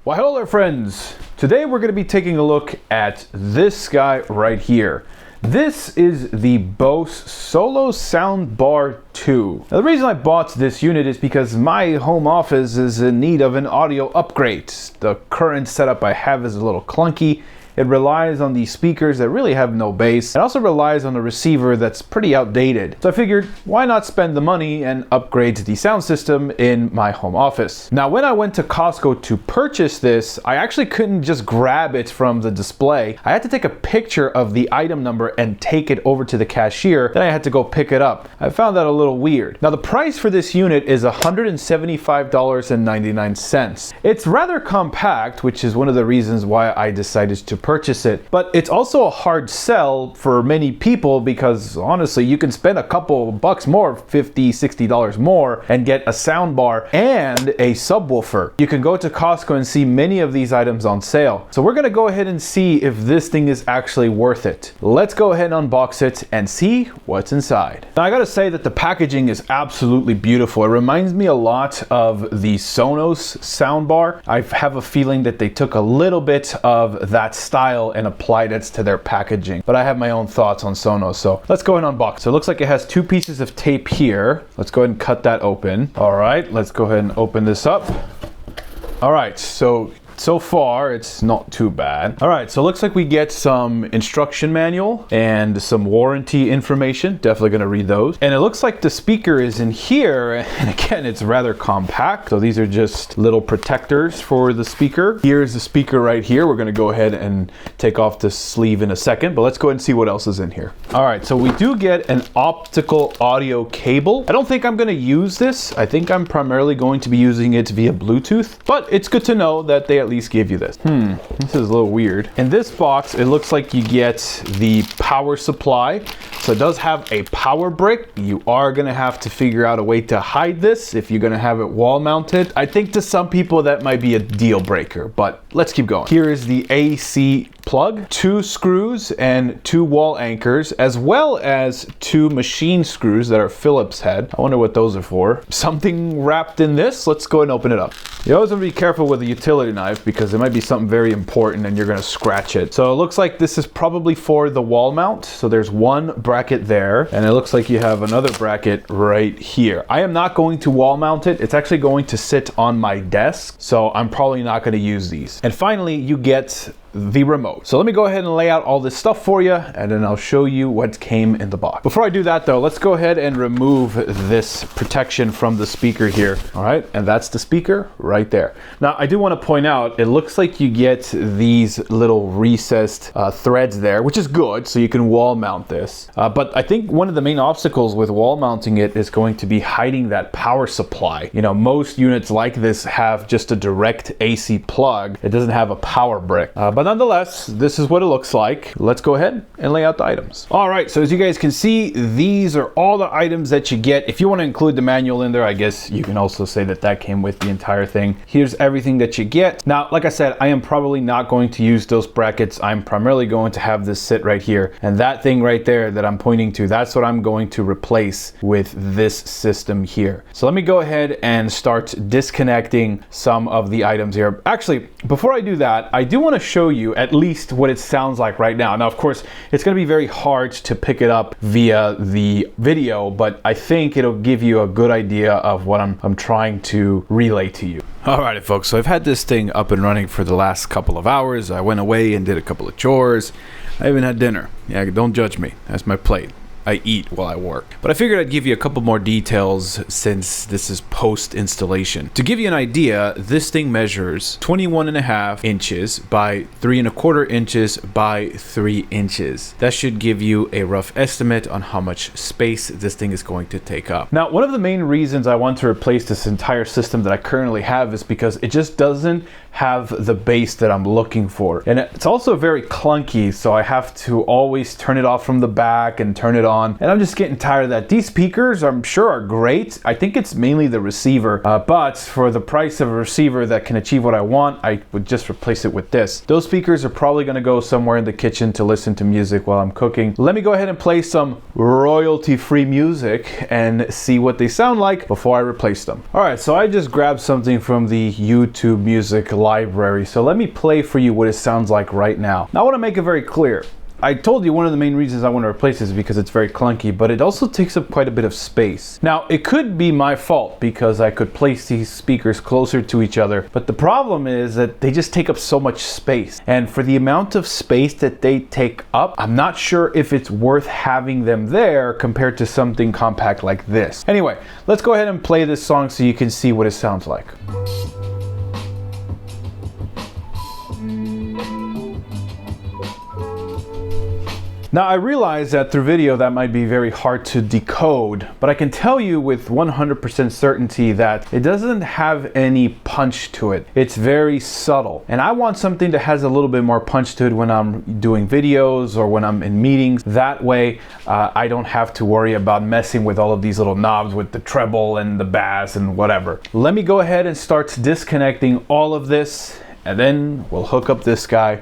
Well, hello there friends. Today we're going to be taking a look at this guy right here. This is the Bose Solo Soundbar 2. Now, the reason I bought this unit is because my home office is in need of an audio upgrade. The current setup I have is a little clunky. It relies on these speakers that really have no bass. It also relies on a receiver that's pretty outdated. So I figured, why not spend the money and upgrade the sound system in my home office? Now, when I went to Costco to purchase this, I actually couldn't just grab it from the display. I had to take a picture of the item number and take it over to the cashier. Then I had to go pick it up. I found that a little weird. Now, the price for this unit is $175.99. It's rather compact, which is one of the reasons why I decided to purchase it, but it's also a hard sell for many people because honestly you can spend a couple bucks more, $50-$60 more, and get a soundbar and a subwoofer. You can go to Costco and see many of these items on sale. So we're gonna go ahead and see if this thing is actually worth it. Let's go ahead and unbox it and see what's inside. Now I gotta say that the packaging is absolutely beautiful. It reminds me a lot of the Sonos soundbar. I have a feeling that they took a little bit of that style and applied it to their packaging, but I have my own thoughts on Sonos, so let's go ahead and unbox. So it looks like it has two pieces of tape here. Let's go ahead and cut that open. All right, let's go ahead and open this up. All right, so far it's not too bad. All right, so it looks like we get some instruction manual and some warranty information. Definitely gonna read those. And it looks like the speaker is in here, and again, it's rather compact. So these are just little protectors for the speaker. Here's the speaker right here. We're gonna go ahead and take off the sleeve in a second, but let's go ahead and see what else is in here. All right, so we do get an optical audio cable. I don't think I'm gonna use this. I think I'm primarily going to be using it via Bluetooth, but it's good to know that they at least give you this. This is a little weird. In this box, it looks like you get the power supply. So it does have a power brick. You are gonna have to figure out a way to hide this if you're gonna have it wall mounted. I think to some people that might be a deal breaker, but let's keep going. Here is the AC plug, 2 screws and 2 wall anchors, as well as 2 machine screws that are Phillips head. I wonder what those are for. Something wrapped in this. Let's go ahead and open it up. You always want to be careful with a utility knife because it might be something very important and you're going to scratch it. So it looks like this is probably for the wall mount. So there's one bracket there, and it looks like you have another bracket right here. I am not going to wall mount it. It's actually going to sit on my desk, so I'm probably not going to use these. And finally, you get the remote. So let me go ahead and lay out all this stuff for you, and then I'll show you what came in the box. Before I do that though, let's go ahead and remove this protection from the speaker here. All right, and that's the speaker right there. Now I do want to point out, it looks like you get these little recessed threads there, which is good, so you can wall mount this. But I think one of the main obstacles with wall mounting it is going to be hiding that power supply. You know, most units like this have just a direct AC plug. It doesn't have a power brick. But nonetheless, this is what it looks like. Let's go ahead and lay out the items. All right, so as you guys can see, these are all the items that you get. If you want to include the manual in there, I guess you can also say that that came with the entire thing. Here's everything that you get. Now, like I said, I am probably not going to use those brackets. I'm primarily going to have this sit right here. And that thing right there that I'm pointing to, that's what I'm going to replace with this system here. So let me go ahead and start disconnecting some of the items here. Actually, before I do that, I do want to show you at least what it sounds like right now. Now, of course, it's going to be very hard to pick it up via the video, but I think it'll give you a good idea of what I'm trying to relay to you. Alrighty folks, so I've had this thing up and running for the last couple of hours. I went away and did a couple of chores. I even had dinner. Yeah, don't judge me. That's my plate. I eat while I work. But I figured I'd give you a couple more details since this is post installation. To give you an idea, this thing measures 21.5 inches by 3.25 inches by 3 inches. That should give you a rough estimate on how much space this thing is going to take up. Now, one of the main reasons I want to replace this entire system that I currently have is because it just doesn't have the bass that I'm looking for. And it's also very clunky, so I have to always turn it off from the back and turn it on, and I'm just getting tired of that. These speakers, I'm sure, are great. I think it's mainly the receiver, but for the price of a receiver that can achieve what I want, I would just replace it with this. Those speakers are probably going to go somewhere in the kitchen to listen to music while I'm cooking. Let me go ahead and play some royalty-free music and see what they sound like before I replace them. All right, so I just grabbed something from the YouTube music library. So let me play for you what it sounds like right now. Now I want to make it very clear. I told you one of the main reasons I want to replace this is because it's very clunky, but it also takes up quite a bit of space. Now, it could be my fault because I could place these speakers closer to each other, but the problem is that they just take up so much space. And for the amount of space that they take up, I'm not sure if it's worth having them there compared to something compact like this. Anyway, let's go ahead and play this song so you can see what it sounds like. Now I realize that through video that might be very hard to decode, but I can tell you with 100% certainty that it doesn't have any punch to it. It's very subtle. And I want something that has a little bit more punch to it when I'm doing videos or when I'm in meetings. That way I don't have to worry about messing with all of these little knobs with the treble and the bass and whatever. Let me go ahead and start disconnecting all of this, and then we'll hook up this guy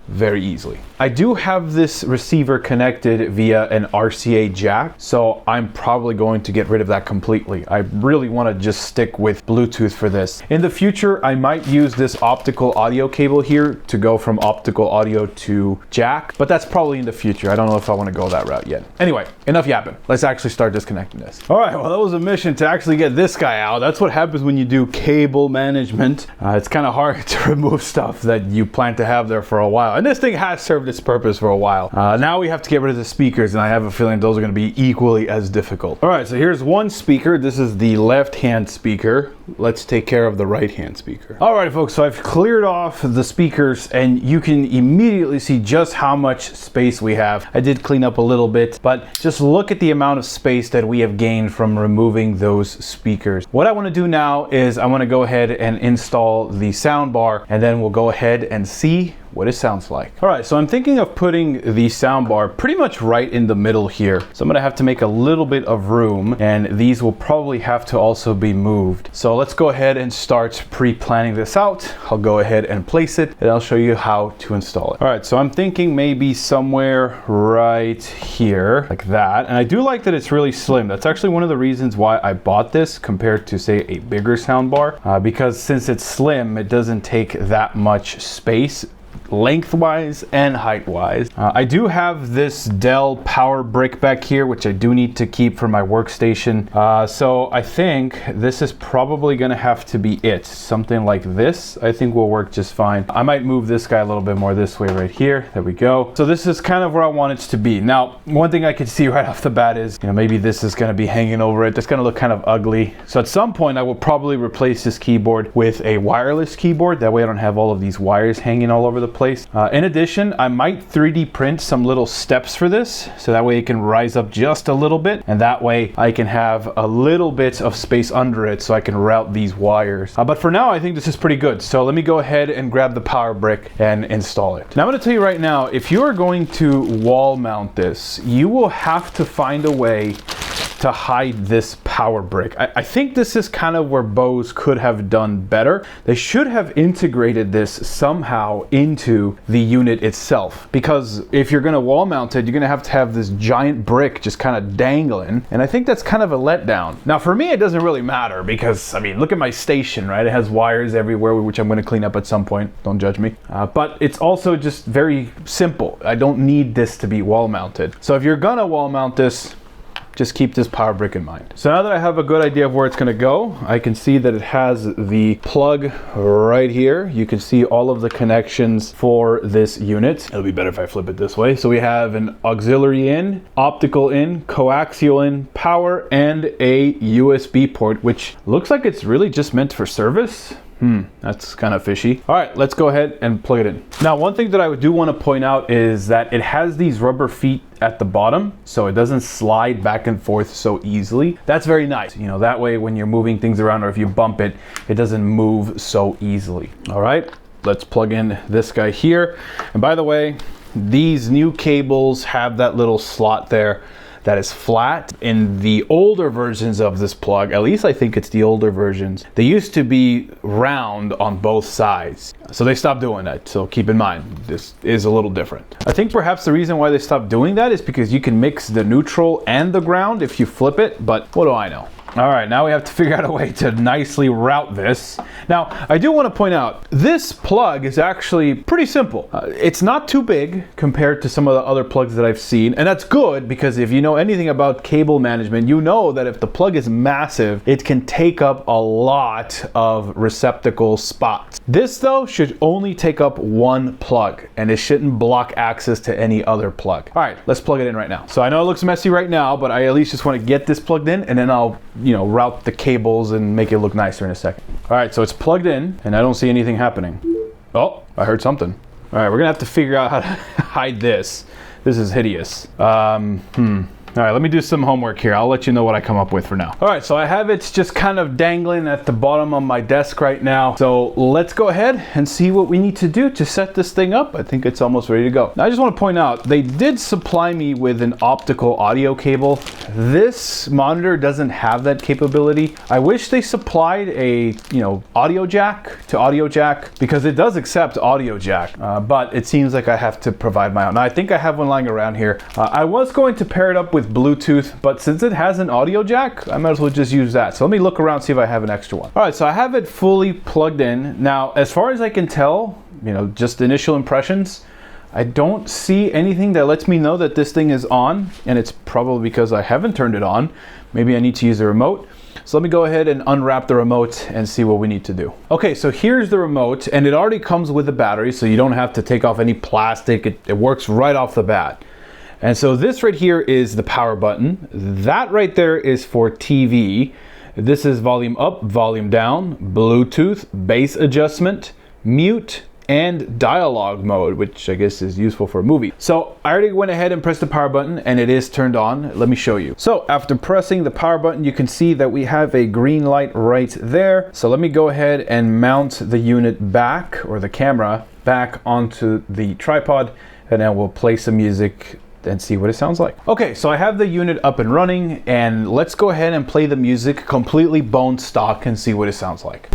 very easily. I do have this receiver connected via an RCA jack, so I'm probably going to get rid of that completely. I really want to just stick with Bluetooth for this. In the future, I might use this optical audio cable here to go from optical audio to jack, but that's probably in the future. I don't know if I want to go that route yet. Anyway, enough yapping. Let's actually start disconnecting this. All right, well, that was a mission to actually get this guy out. That's what happens when you do cable management. It's kind of hard to remove stuff that you plan to have there for a while. And this thing has served its purpose for a while. Now we have to get rid of the speakers, and I have a feeling those are going to be equally as difficult. All right, so here's one speaker. This is the left-hand speaker. Let's take care of the right-hand speaker. All right, folks, so I've cleared off the speakers, and you can immediately see just how much space we have. I did clean up a little bit, but just look at the amount of space that we have gained from removing those speakers. What I want to do now is I want to go ahead and install the soundbar, and then we'll go ahead and see what it sounds like. All right, so I'm thinking of putting the soundbar pretty much right in the middle here. So I'm gonna have to make a little bit of room, and these will probably have to also be moved. So let's go ahead and start pre-planning this out. I'll go ahead and place it, and I'll show you how to install it. All right, so I'm thinking maybe somewhere right here, like that. And I do like that it's really slim. That's actually one of the reasons why I bought this compared to, say, a bigger soundbar, because since it's slim, it doesn't take that much space lengthwise and height-wise. I do have this Dell power brick back here, which I do need to keep for my workstation. So I think this is probably gonna have to be it. Something like this, I think will work just fine. I might move this guy a little bit more this way right here. There we go. So this is kind of where I want it to be. Now, one thing I can see right off the bat is, maybe this is gonna be hanging over it. That's gonna look kind of ugly. So at some point, I will probably replace this keyboard with a wireless keyboard. That way I don't have all of these wires hanging all over the place. In addition, I might 3D print some little steps for this, so that way it can rise up just a little bit, and that way I can have a little bit of space under it so I can route these wires. But for now, I think this is pretty good. So let me go ahead and grab the power brick and install it. Now I'm going to tell you right now, if you are going to wall mount this, you will have to find a way to hide this power brick. I think this is kind of where Bose could have done better. They should have integrated this somehow into the unit itself, because if you're gonna wall mount it, you're gonna have this giant brick just kind of dangling, and I think that's kind of a letdown. Now for me, it doesn't really matter because, I mean, look at my station, right? It has wires everywhere, which I'm gonna clean up at some point, don't judge me. But it's also just very simple. I don't need this to be wall mounted. So if you're gonna wall mount this, just keep this power brick in mind. So now that I have a good idea of where it's gonna go, I can see that it has the plug right here. You can see all of the connections for this unit. It'll be better if I flip it this way. So we have an auxiliary in, optical in, coaxial in, power, and a USB port, which looks like it's really just meant for service. That's kind of fishy. All right, let's go ahead and plug it in. Now, one thing that I do want to point out is that it has these rubber feet at the bottom, so it doesn't slide back and forth so easily. That's very nice. That way when you're moving things around or if you bump it, it doesn't move so easily. All right, let's plug in this guy here. And by the way, these new cables have that little slot there that is flat. In the older versions of this plug, at least I think it's the older versions, they used to be round on both sides. So they stopped doing that. So keep in mind, this is a little different. I think perhaps the reason why they stopped doing that is because you can mix the neutral and the ground if you flip it, but what do I know? All right, now we have to figure out a way to nicely route this. Now, I do want to point out, this plug is actually pretty simple. It's not too big compared to some of the other plugs that I've seen, and that's good because if you know anything about cable management, you know that if the plug is massive, it can take up a lot of receptacle spots. This, though, should only take up one plug, and it shouldn't block access to any other plug. All right, let's plug it in right now. So I know it looks messy right now, but I at least just want to get this plugged in, and then I'll route the cables and make it look nicer in a second. All right, so it's plugged in and I don't see anything happening. Oh, I heard something. All right, we're gonna have to figure out how to hide this. This is hideous. All right, let me do some homework here. I'll let you know what I come up with for now. All right, so I have it just kind of dangling at the bottom of my desk right now. So let's go ahead and see what we need to do to set this thing up. I think it's almost ready to go. Now, I just want to point out, they did supply me with an optical audio cable. This monitor doesn't have that capability. I wish they supplied a, audio jack to audio jack because it does accept audio jack, but it seems like I have to provide my own. Now, I think I have one lying around here. I was going to pair it up with Bluetooth, but since it has an audio jack, I might as well just use that. So let me look around, see if I have an extra one. All right, so I have it fully plugged in. Now, as far as I can tell, just initial impressions, I don't see anything that lets me know that this thing is on, and it's probably because I haven't turned it on. Maybe I need to use the remote. So let me go ahead and unwrap the remote and see what we need to do. Okay, so here's the remote, and it already comes with a battery, so you don't have to take off any plastic. It works right off the bat. And so this right here is the power button. That right there is for TV. This is volume up, volume down, Bluetooth, bass adjustment, mute, and dialog mode, which I guess is useful for a movie. So I already went ahead and pressed the power button and it is turned on. Let me show you. So after pressing the power button, you can see that we have a green light right there. So let me go ahead and mount the unit back, or the camera back, onto the tripod, and then we'll play some music and see what it sounds like. Okay, so I have the unit up and running, and let's go ahead and play the music completely bone stock and see what it sounds like.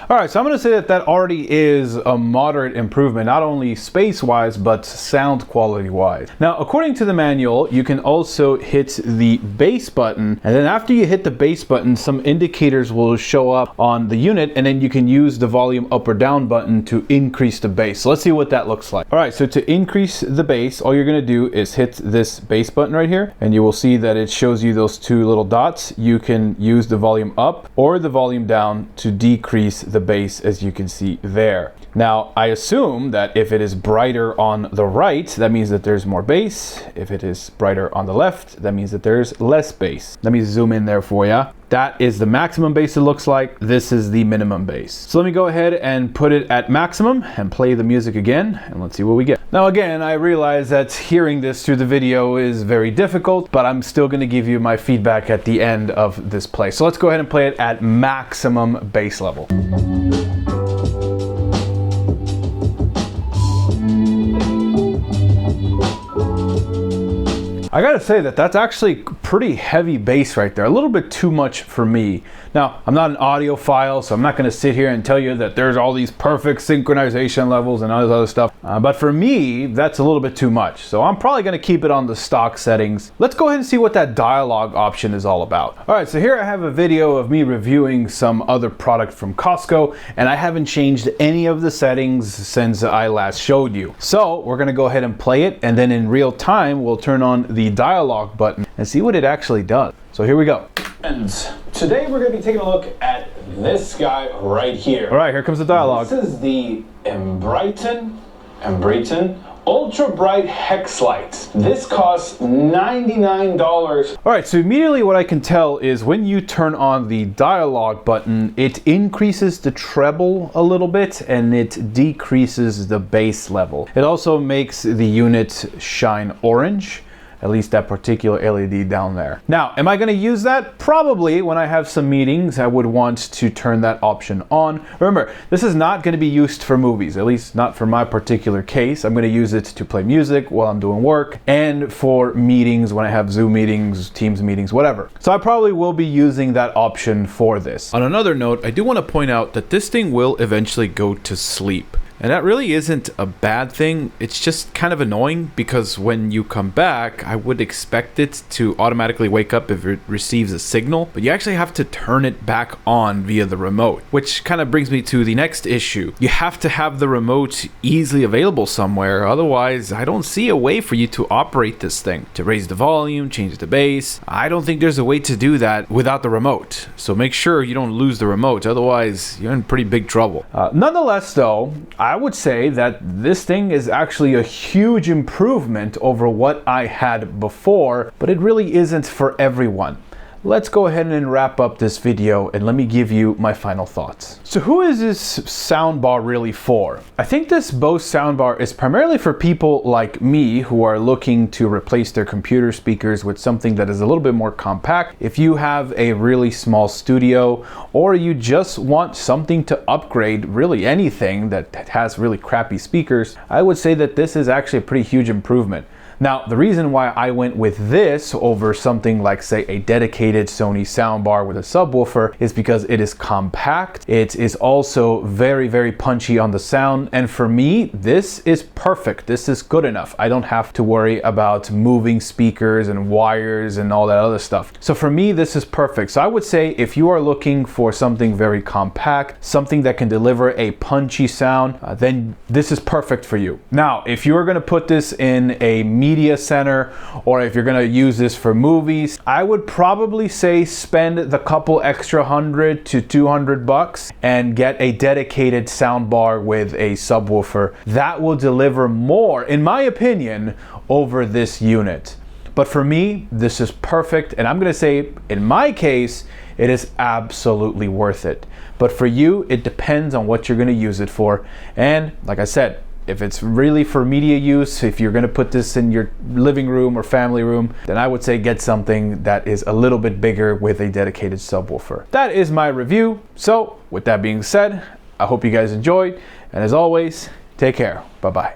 All right, so I'm gonna say that already is a moderate improvement, not only space-wise, but sound quality-wise. Now, according to the manual, you can also hit the bass button, and then after you hit the bass button, some indicators will show up on the unit, and then you can use the volume up or down button to increase the bass. So let's see what that looks like. All right, so to increase the bass, all you're gonna do is hit this bass button right here, and you will see that it shows you those two little dots. You can use the volume up or the volume down to decrease the bass, as you can see there. Now, I assume that if it is brighter on the right, that means that there's more bass. If it is brighter on the left, that means that there's less bass. Let me zoom in there for you. That is the maximum bass it looks like. This is the minimum bass. So let me go ahead and put it at maximum and play the music again, and let's see what we get. Now again, I realize that hearing this through the video is very difficult, but I'm still gonna give you my feedback at the end of this play. So let's go ahead and play it at maximum bass level. I gotta say that that's actually pretty heavy bass right there, a little bit too much for me. Now, I'm not an audiophile, so I'm not gonna sit here and tell you that there's all these perfect synchronization levels and all this other stuff, but for me, that's a little bit too much. So I'm probably gonna keep it on the stock settings. Let's go ahead and see what that dialogue option is all about. All right, so here I have a video of me reviewing some other product from Costco, and I haven't changed any of the settings since I last showed you. So we're gonna go ahead and play it, and then in real time, we'll turn on the dialog button and see what it actually does. So here we go. And today we're going to be taking a look at this guy right here. All right, here comes the dialogue. This is the Embryton Ultra Bright Hex Light. This costs $99. All right, so immediately what I can tell is when you turn on the dialog button, it increases the treble a little bit and it decreases the bass level. It also makes the unit shine orange. at least that particular LED down there. Now, am I going to use that? Probably. When I have some meetings, I would want to turn that option on. Remember, this is not going to be used for movies, at least not for my particular case. I'm going to use it to play music while I'm doing work and for meetings when I have Zoom meetings, Teams meetings, whatever. So I probably will be using that option for this. On another note, I do want to point out that this thing will eventually go to sleep. And that really isn't a bad thing. It's just kind of annoying because when you come back, I would expect it to automatically wake up if it receives a signal, but you actually have to turn it back on via the remote, which kind of brings me to the next issue. You have to have the remote easily available somewhere. Otherwise, I don't see a way for you to operate this thing. To raise the volume, change the bass. I don't think there's a way to do that without the remote. So make sure you don't lose the remote. Otherwise, you're in pretty big trouble. Nonetheless, though, I would say that this thing is actually a huge improvement over what I had before, but it really isn't for everyone. Let's go ahead and wrap up this video and let me give you my final thoughts. So who is this soundbar really for? I think this Bose soundbar is primarily for people like me who are looking to replace their computer speakers with something that is a little bit more compact. If you have a really small studio or you just want something to upgrade really anything that has really crappy speakers, I would say that this is actually a pretty huge improvement. Now, the reason why I went with this over something like, say, a dedicated Sony soundbar with a subwoofer is because it is compact. It is also very, very punchy on the sound. And for me, this is perfect. This is good enough. I don't have to worry about moving speakers and wires and all that other stuff. So for me, this is perfect. So I would say if you are looking for something very compact, something that can deliver a punchy sound, then this is perfect for you. Now, if you are going to put this in a media center, or if you're gonna use this for movies, I would probably say spend the couple extra $100 to $200 and get a dedicated soundbar with a subwoofer. That will deliver more, in my opinion, over this unit. But for me, this is perfect, and I'm gonna say, in my case, it is absolutely worth it. But for you, it depends on what you're gonna use it for. And like I said, if it's really for media use, if you're gonna put this in your living room or family room, then I would say get something that is a little bit bigger with a dedicated subwoofer. That is my review. So with that being said, I hope you guys enjoyed. And as always, take care. Bye-bye.